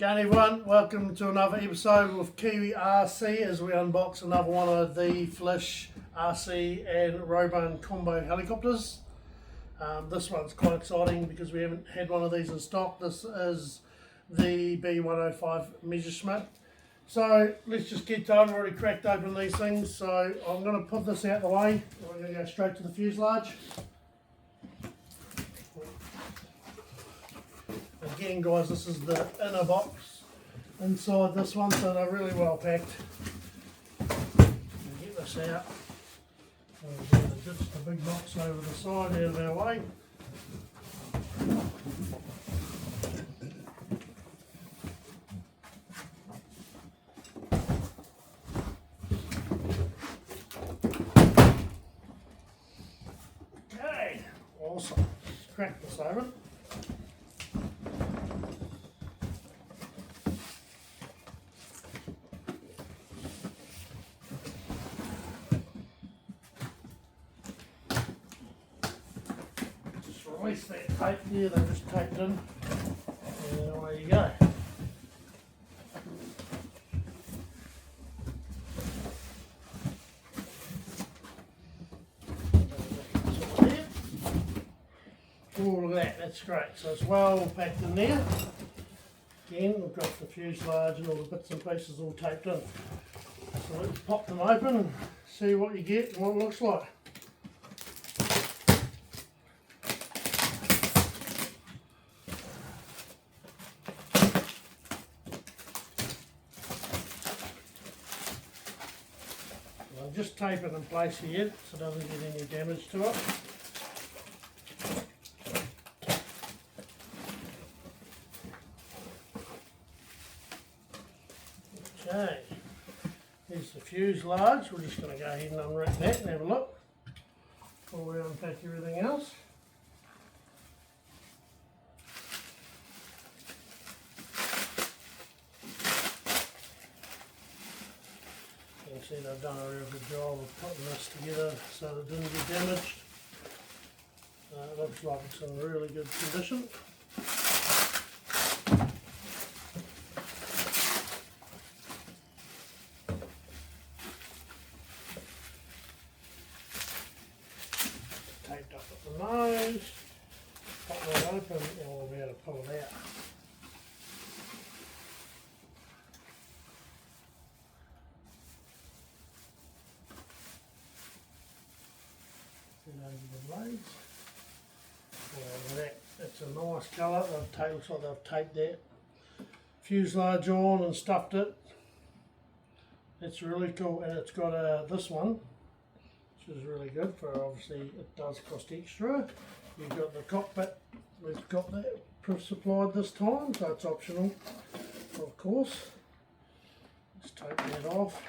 G'day everyone, welcome to another episode with KiwiRC as we unbox another one of the FLYSRC and Roban combo helicopters. This one's quite exciting because we haven't had one of these in stock. This is the B105 Messerschmitt. So let's just get to it. I've already cracked open these things, so I'm going to put this out the way. We're going to go straight to the fuselage. Again guys, this is the inner box inside this one, so they're really well packed. Get this out. Just the big box over the side out of our way. Okay, awesome. Let's crack this open. Release that tape there, they're just taped in, and away you go. All of that, that's great. So it's well packed in there. Again, we've got the fuselage and all the bits and pieces all taped in. So let's pop them open and see what you get and what it looks like. Just tape it in place here so it doesn't get any damage to it. Okay, here's the fuselage. We're just going to go ahead and unwrap that and have a look before we unpack everything else. See, they've done a real good job of putting this together so that it didn't get damaged. It looks like it's in really good condition. Taped up at the nose, pop that open and we'll be able to pull it out. Over the blades. That's a nice colour. Looks like they've taped that fuselage on and stuffed it. It's really cool, and it's got this one, which is really good for, obviously it does cost extra. You've got the cockpit, we've got that supplied this time, so it's optional, of course. Let's take that off.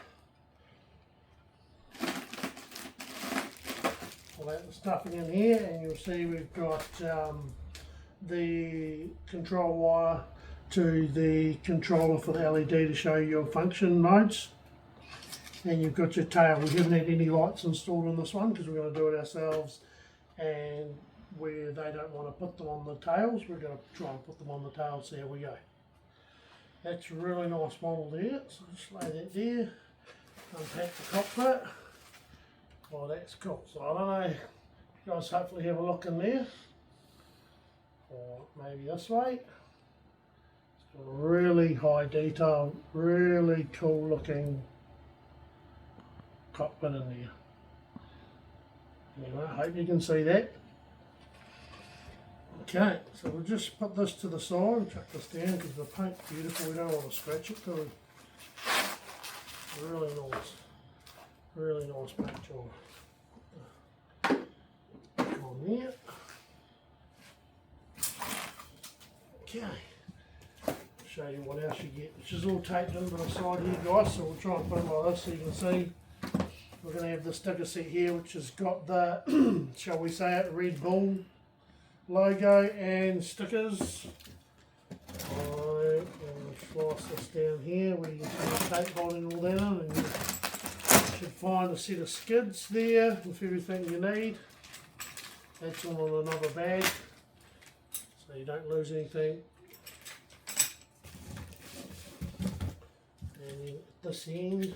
All that stuffing in here, and you'll see we've got the control wire to the controller for the LED to show your function modes, and you've got your tail. We haven't had any lights installed on this one because we're going to do it ourselves, and where they don't want to put them on the tails, we're going to try and put them on the tails. There we go. That's a really nice model there, so just lay that there, unpack the cockpit. Oh, that's cool. So I don't know, you guys hopefully have a look in there, or maybe this way. It's got a really high detail, really cool looking cockpit in there. Anyway, I hope you can see that. Okay, so we'll just put this to the side and chuck this down because the paint's beautiful. We don't want to scratch it, do we? Really nice. Really nice paint job. On there. Okay. I'll show you what else you get, which is all taped into the side here, guys. So we'll try and put it like this so you can see. We're going to have the sticker set here, which has got the, shall we say it, RedBull logo and stickers. Alright, we'll slice this down here where you can see the tape holding all that in, and you should find a set of skids there with everything you need. That's all in another bag so you don't lose anything. And then at this end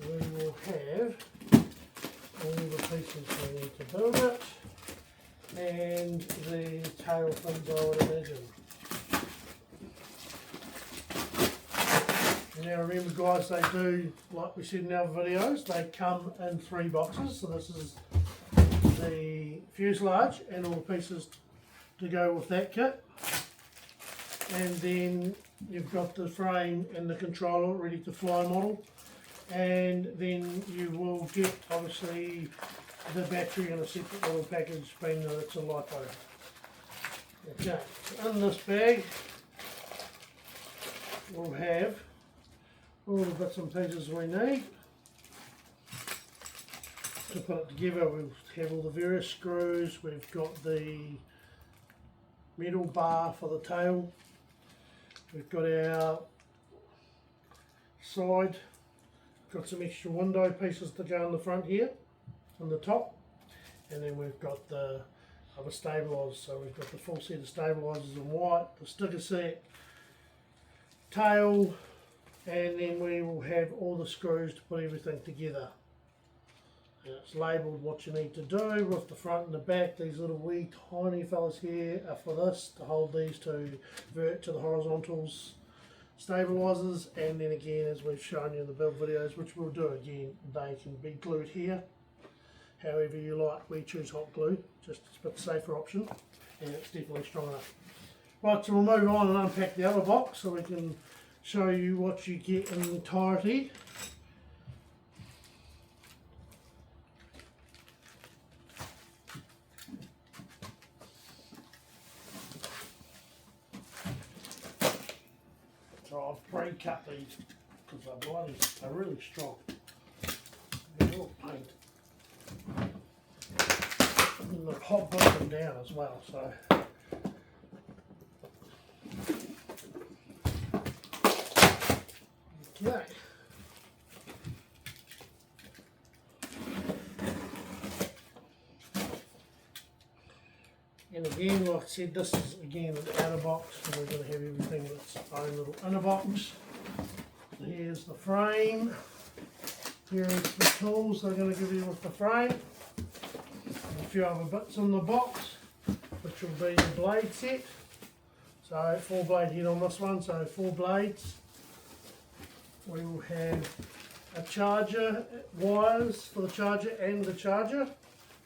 we will have all the pieces we need to build it, and the tail fins I would imagine. Now remember guys, they do, like we said in our videos, they come in 3 boxes. So this is the fuselage and all the pieces to go with that kit. And then you've got the frame and the controller ready to fly model. And then you will get obviously the battery in a separate little package, being that it's a LiPo. Okay, so in this bag we'll have all the bits and pieces we need to put it together. We'll have all the various screws, we've got the metal bar for the tail, we've got our side, got some extra window pieces to go in the front here on the top, and then we've got the other stabilisers. So we've got the full set of stabilisers in white, the sticker set, tail, and then we will have all the screws to put everything together. And it's labelled what you need to do with the front and the back. These little wee tiny fellas here are for this, to hold these to vert to the horizontals stabilisers, and then again, as we've shown you in the build videos, which we'll do again, they can be glued here however you like. We choose hot glue, just a bit safer option, and it's definitely strong enough. Right, so we'll move on and unpack the other box so we can show you what you get in entirety. So I've pre-cut these because they're really strong. They're all paint. And they've hot built them down as well, so. Okay. And again, like I said, this is again an outer box, and we're going to have everything in its own little inner box. So here's the frame. Here's the tools they're going to give you with the frame. And a few other bits in the box, which will be the blade set. So 4 blade head on this one, so 4 blades. We will have a charger, wires for the charger and the charger,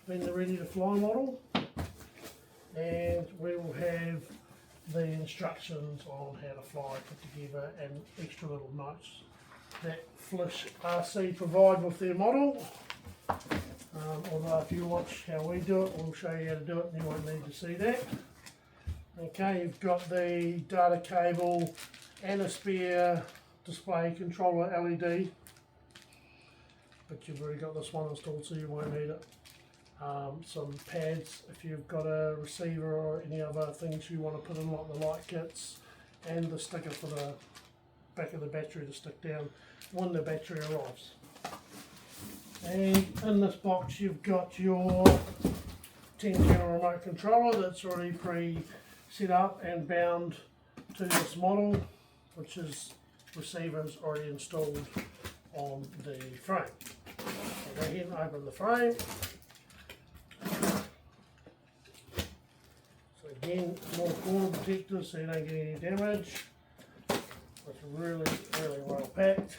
being the ready to fly model. And we will have the instructions on how to fly put together, and extra little notes that FLYSRC provide with their model. Although if you watch how we do it, we'll show you how to do it and you won't need to see that. Okay, you've got the data cable and a spare display controller LED, but you've already got this one installed so you won't need it. Some pads if you've got a receiver or any other things you want to put in, like the light kits, and the sticker for the back of the battery to stick down when the battery arrives. And in this box you've got your 10-channel remote controller that's already pre-set up and bound to this model, which is receivers already installed on the frame. So go ahead and open the frame. So again, more corner protectors so you don't get any damage. It's really well packed.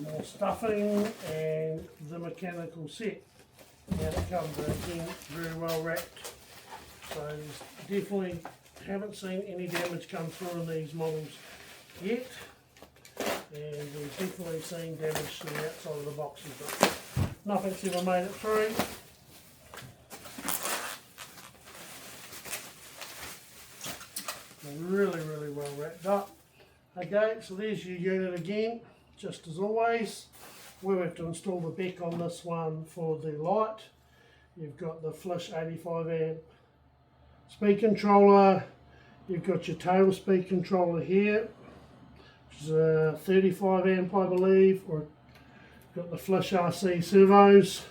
More stuffing and the mechanical set. Now that comes again very well wrapped, so definitely haven't seen any damage come through in these models yet, and we've definitely seen damage to the outside of the boxes, but nothing's ever made it through. They're really well wrapped up. Okay, so there's your unit again, just as always. We have to install the back on this one for the light. You've got the FLYSRC 85 amp speed controller. You've got your tail speed controller here, which is a 35 amp I believe, or got the FLYSRC servos.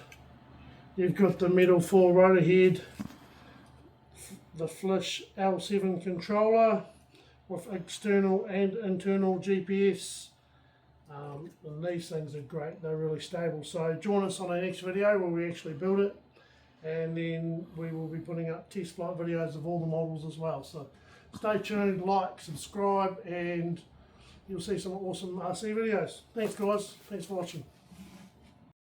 You've got the metal 4 rotor head, the FLYSRC L7 controller with external and internal GPS. And these things are great, they're really stable. So join us on our next video where we actually build it, and then we will be putting up test flight videos of all the models as well. So stay tuned, like, subscribe, and you'll see some awesome RC videos. Thanks guys, thanks for watching.